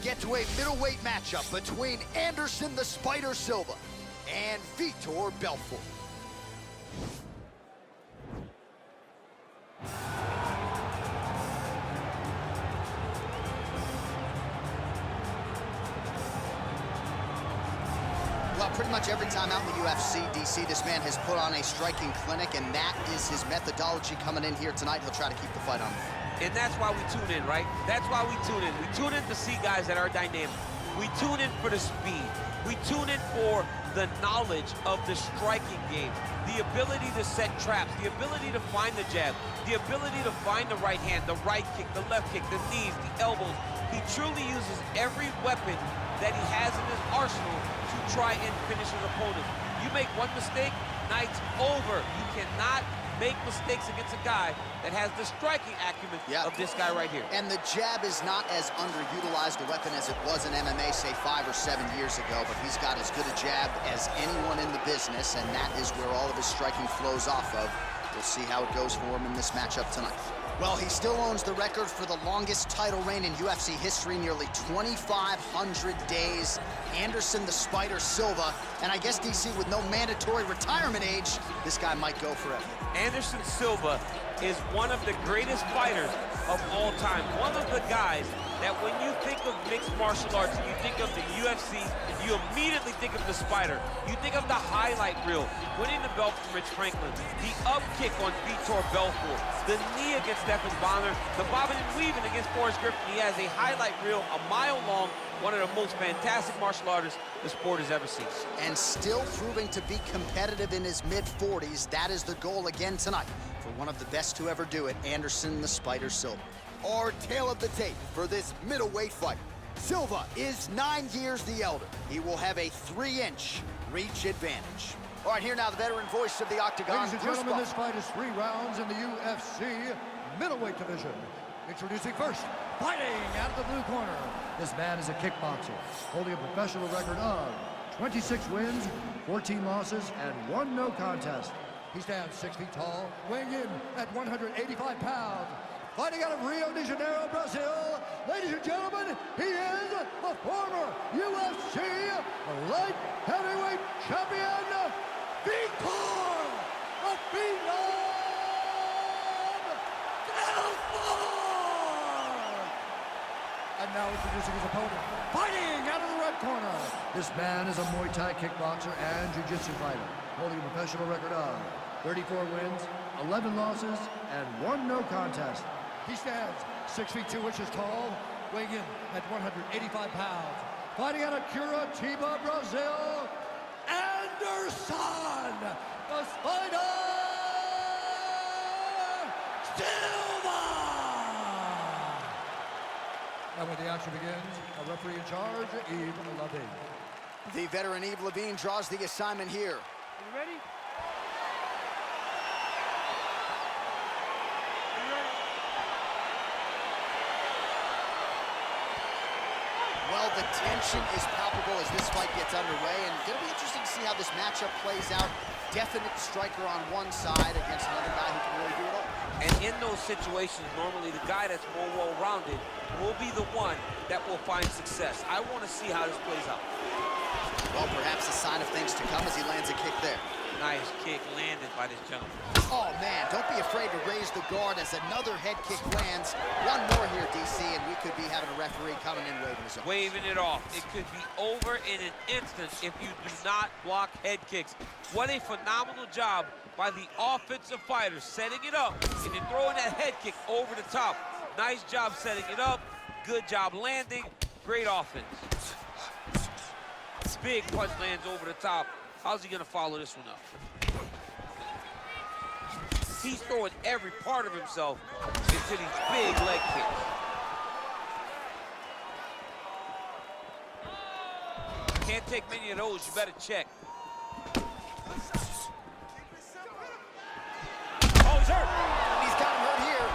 get to a middleweight matchup between Anderson the Spider Silva and Vitor Belfort. Well, pretty much every time out in the UFC, DC, this man has put on a striking clinic, and that is his methodology coming in here tonight. He'll try to keep the fight on. And that's why we tune in, right? That's why we tune in. We tune in to see guys that are dynamic. We tune in for the speed. We tune in for the knowledge of the striking game, the ability to set traps, the ability to find the jab, the ability to find the right hand, the right kick, the left kick, the knees, the elbows. He truly uses every weapon that he has in his arsenal to try and finish his opponent. You make one mistake, night's over. You cannot make mistakes against a guy that has the striking acumen of this guy right here. And the jab is not as underutilized a weapon as it was in MMA, say 5 or 7 years ago, but he's got as good a jab as anyone in the business, and that is where all of his striking flows off of. We'll see how it goes for him in this matchup tonight. Well, he still owns the record for the longest title reign in UFC history, nearly 2,500 days. Anderson the Spider Silva, and I guess, DC, with no mandatory retirement age, this guy might go forever. Anderson Silva is one of the greatest fighters of all time. One of the guys that when you think of mixed martial arts and you think of the UFC, you immediately think of the Spider. You think of the highlight reel, winning the belt from Rich Franklin, the up kick on Vitor Belfort, the knee against Stephen Bonner, the bobbing and weaving against Forrest Griffin. He has a highlight reel a mile long, one of the most fantastic martial artists the sport has ever seen. And still proving to be competitive in his mid-40s. That is the goal again tonight for one of the best to ever do it, Anderson the Spider Silva. Our tale of the tape for this middleweight fight. Silva is 9 years the elder. He will have a 3-inch reach advantage. All right, here now the veteran voice of the Octagon. Ladies and gentlemen, this fight is 3 rounds in the UFC middleweight division. Introducing first, fighting out of the blue corner. This man is a kickboxer, holding a professional record of 26 wins, 14 losses, and 1 no contest. He stands 6 feet tall, weighing in at 185 pounds. Fighting out of Rio de Janeiro, Brazil, ladies and gentlemen, he is the former UFC light heavyweight champion, Vitor Belfort! And now introducing his opponent, fighting out of the red corner. This man is a Muay Thai kickboxer and jiu-jitsu fighter, holding a professional record of 34 wins, 11 losses, and 1 no contest. He stands 6 feet 2 inches tall, weighing in at 185 pounds. Fighting out of Curitiba, Brazil, Anderson, the Spider Silva! And when the action begins, a referee in charge, Yves Levine. The veteran Yves Levine draws the assignment here. You ready? Well, the tension is palpable as this fight gets underway, and it's going to be interesting to see how this matchup plays out. Definite striker on one side against another guy who can really do it all. And in those situations, normally the guy that's more well-rounded will be the one that will find success. I want to see how this plays out. Well, perhaps a sign of things to come as he lands a kick there. Nice kick landed by this gentleman. Oh, man, don't be afraid to raise the guard as another head kick lands. One more here, DC, and we could be having a referee coming in waving his arm. Waving it off. It could be over in an instant if you do not block head kicks. What a phenomenal job by the offensive fighters, setting it up and then throwing that head kick over the top. Nice job setting it up. Good job landing. Great offense. Big punch lands over the top. How's he gonna follow this one up? He's throwing every part of himself into these big leg kicks. Can't take many of those, you better check. Oh, he's hurt. He's got him hurt here.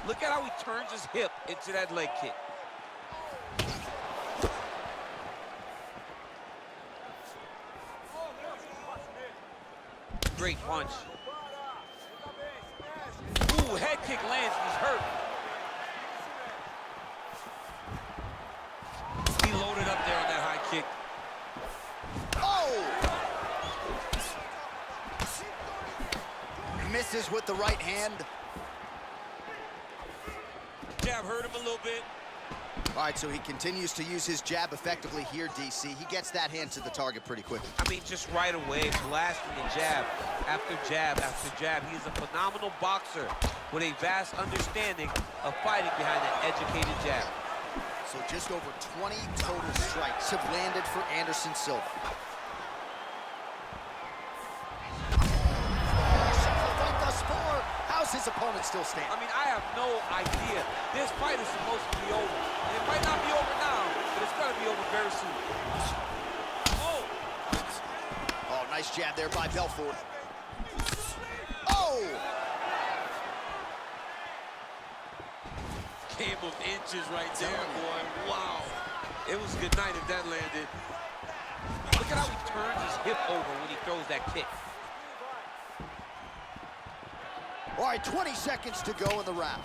Look at how he turns his hip into that leg kick. Great punch. Ooh, head kick lands, he's hurt. He loaded up there on that high kick. Oh! Misses with the right hand. Jab hurt him a little bit. All right, so he continues to use his jab effectively here, DC. He gets that hand to the target pretty quickly. I mean, just right away, blasting and jab after jab after jab. He is a phenomenal boxer with a vast understanding of fighting behind an educated jab. So just over 20 total strikes have landed for Anderson Silva. How's his opponent still standing? I mean, I have no idea. This fight is supposed to be over. And it might not be over now, but it's going to be over very soon. Oh! Oh, nice jab there by Belfort. Oh! Game of inches right there, boy. Wow. It was good night if that landed. Look at how he turns his hip over when he throws that kick. All right, 20 seconds to go in the round.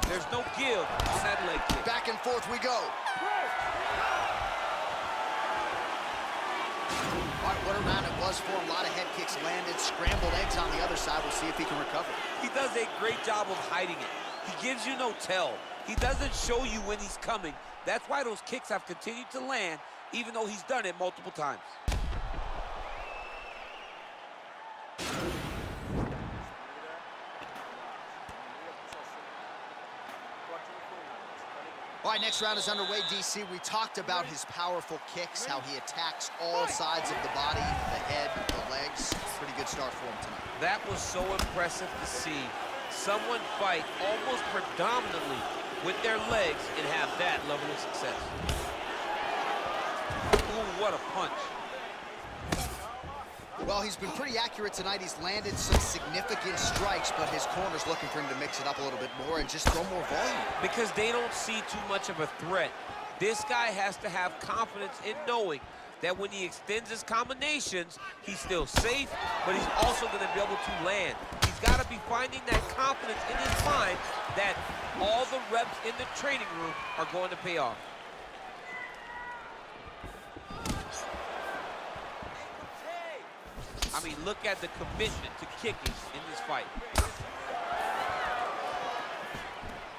There's no give on that leg kick. Back and forth we go. All right, what a round it was for him. A lot of head kicks landed, scrambled eggs on the other side. We'll see if he can recover. He does a great job of hiding it. He gives you no tell. He doesn't show you when he's coming. That's why those kicks have continued to land, even though he's done it multiple times. All right, next round is underway, DC. We talked about his powerful kicks, how he attacks all sides of the body, the head, the legs. Pretty good start for him tonight. That was so impressive to see. Someone fight almost predominantly with their legs and have that level of success. Ooh, what a punch. Well, he's been pretty accurate tonight. He's landed some significant strikes, but his corner's looking for him to mix it up a little bit more and just throw more volume. Because they don't see too much of a threat. This guy has to have confidence in knowing that when he extends his combinations, he's still safe, but he's also going to be able to land. He's got to be finding that confidence in his mind that all the reps in the training room are going to pay off. I mean, look at the commitment to kicking in this fight.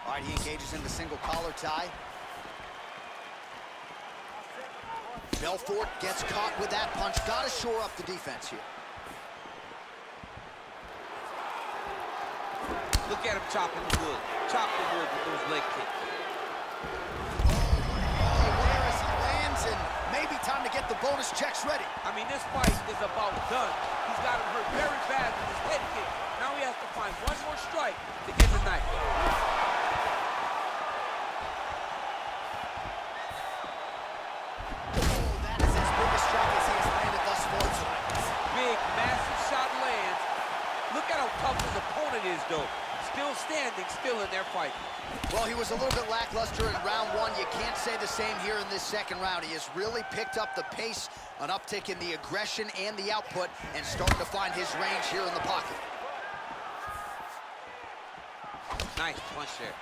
All right, he engages in the single collar tie. Belfort gets caught with that punch. Got to shore up the defense here. Look at him chopping the wood. Chop the wood with those leg kicks. Aware as he lands, and maybe time to get the bonus checks ready. I mean, this fight is about done. He's got him hurt very bad with his head kick. Now he has to find one more strike to end the night. That is his biggest strike as he has landed thus far. Big, massive shot lands. Look at how tough his opponent is, though. Still standing, still in their fight. Well, he was a little bit lackluster in round one. You can't say the same here in this second round. He has really picked up the pace, an uptick in the aggression and the output, and starting to find his range here in the pocket. Nice punch there.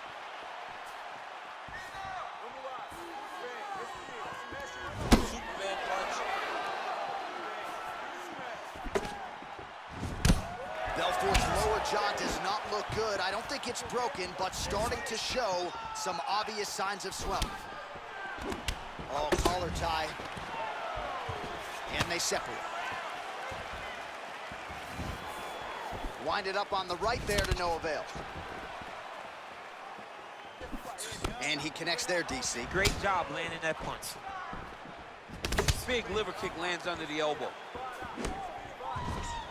Superman punch. Belfort's lower jaw does not look good. I don't think it's broken, but starting to show some obvious signs of swelling. Oh, collar tie. And they separate. Winded up on the right there to no avail. And he connects there, DC. Great job landing that punch. Big liver kick lands under the elbow.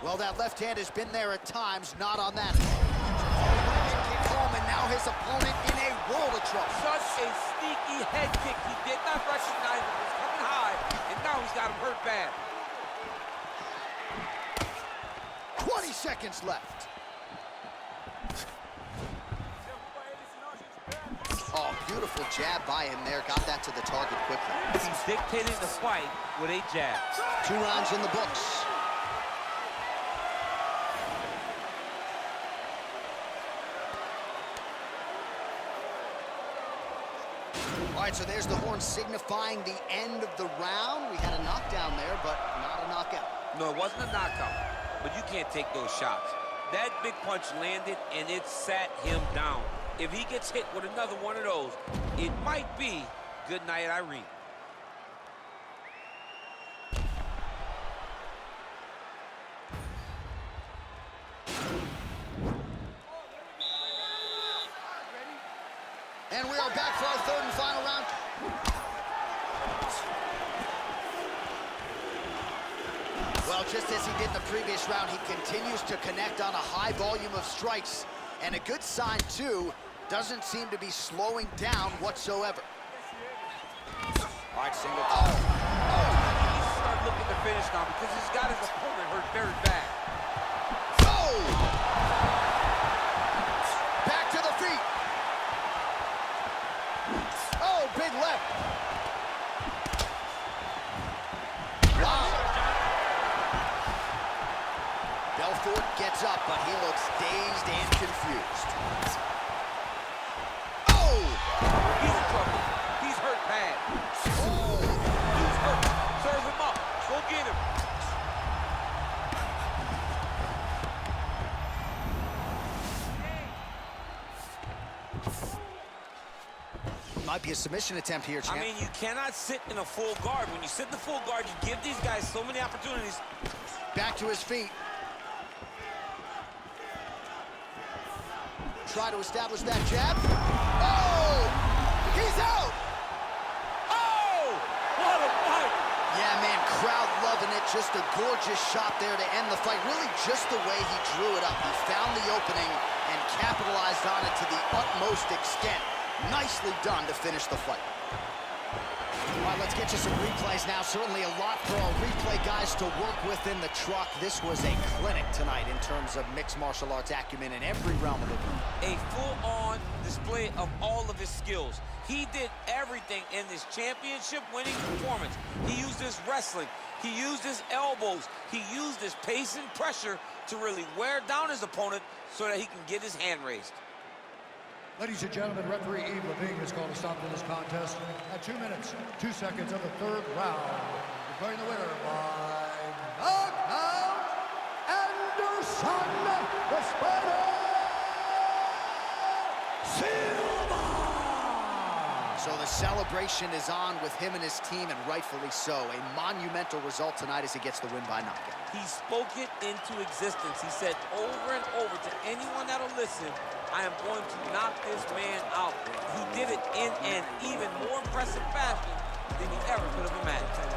Well, that left hand has been there at times, not on that. Kick home, and now his opponent in a world of trouble. Such a sneaky head kick. He did not recognize it was coming high, and now he's got him hurt bad. 20 seconds left. Oh, beautiful jab by him there. Got that to the target quickly. dictating the fight with a jab. 2 rounds in the books. All right, so there's the horn signifying the end of the round. We had a knockdown there, but not a knockout. No, it wasn't a knockout, but you can't take those shots. That big punch landed, and it sat him down. If he gets hit with another one of those, it might be good night, Irene. And we are back for our 3rd and final round. Well, just as he did in the previous round, he continues to connect on a high volume of strikes. And a good sign, too, doesn't seem to be slowing down whatsoever. All right, single. Oh. He's starting looking to finish now because he's got his opponent hurt very bad. Oh! Back to the feet. Oh, big left. Wow. Belfort gets up, but he looks dazed and confused. Oh! He's in trouble. He's hurt bad. Oh! He's hurt. Serve him up. Go get him. Might be a submission attempt here, champ. I mean, you cannot sit in a full guard. When you sit in the full guard, you give these guys so many opportunities. Back to his feet. Try to establish that jab. Oh! He's out! Oh! What a fight! Yeah, man, crowd loving it. Just a gorgeous shot there to end the fight. Really just the way he drew it up. He found the opening and capitalized on it to the utmost extent. Nicely done to finish the fight. All right, let's get you some replays now. Certainly a lot for our replay guys to work with in the truck. This was a clinic tonight in terms of mixed martial arts acumen in every realm of the game. A full-on display of all of his skills. He did everything in this championship-winning performance. He used his wrestling. He used his elbows. He used his pace and pressure to really wear down his opponent so that he can get his hand raised. Ladies and gentlemen, referee Yves Levine has called a stop to this contest at 2 minutes, 2 seconds of the 3rd round. Declaring the winner by knockout, Anderson, the Spider, Silva! So the celebration is on with him and his team, and rightfully so. A monumental result tonight as he gets the win by knockout. He spoke it into existence. He said over and over to anyone that'll listen, I am going to knock this man out. He did it in an even more impressive fashion than he ever could have imagined.